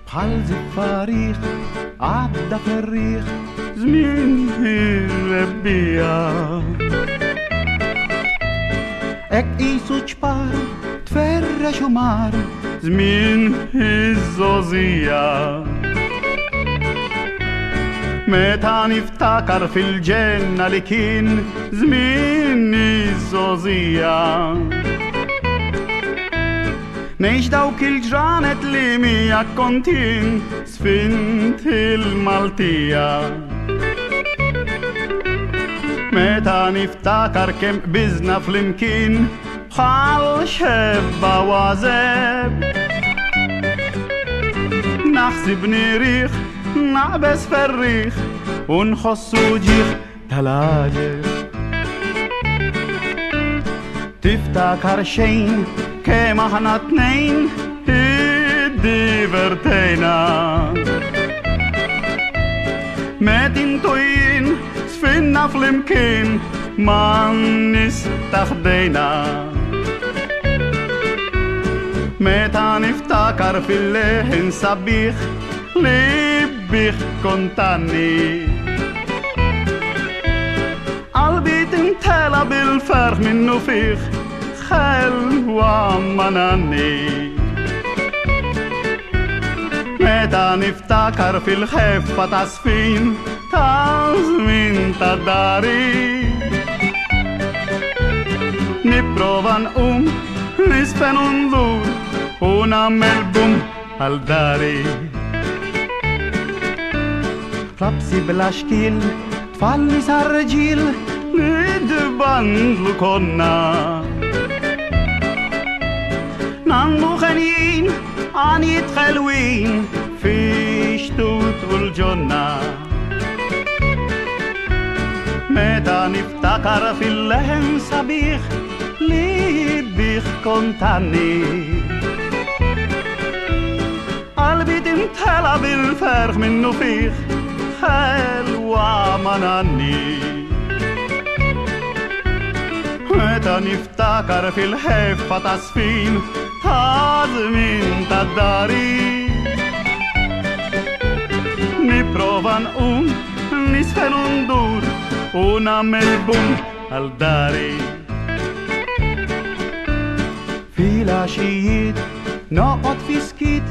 בחל זפריך עדה פריך זמין הרביע אק איסות שפר תפרש ומר זמין הזוזיה متى نفتكر في الجنة لكن زميني الزوزية نعيش دوك الجرانة لمية كونتين سفينة المالتية متى نفتكر كم بزنا في المكين بحال شبا وزاب نحسب نريخ نعبس فريخ ونخص وجيخ تلاجر تفتكر شين كما احنا اتنين اتديفرتينا ماتين توين سفينا في المكين ما نستخدينا متى نفتكر في اللهن صبيخ لبيخ كنتاني قلبي تمتلى بالفرح منه فيخ خال ومناني متى نفتكر في الخفة تصفين تازمين تداري نبروفا نقوم نسفن ونزور ونعمل بوم هالداري ربسي بالاشكيل تفلي سرجيل ندبان لكنا نانو خنين عنيد خلوين في شتوت والجنة متى نفتكر في اللهن صبيخ لبيخ كنتاني قلبي تمتلى بالفرح منه فيخ خال ومناني متى نفتكر في الحفة تصفين تازمين تداري نبروفا نقوم نسفن وندور ونعمل بوم هالداري في العشية نقعد في سكيت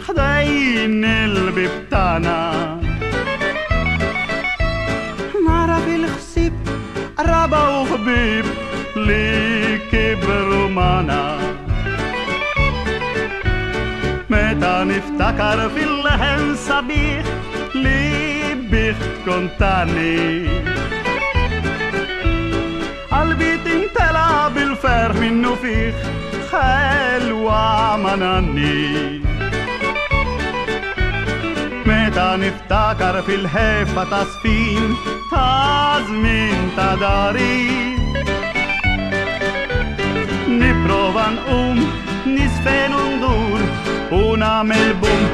خداين البيب بتاعنا نعرف الخسيب قرابة وخبيب لكبروا معنا متى نفتكر في اللهن صبيخ لبيخ كنتاني قلبي تمتلى بالفرح منه فيخ خال ومناني متى نفتكر في الحفة تصفين تازمين تداري نبروفا نقوم نسفن وندور ونعمل بوم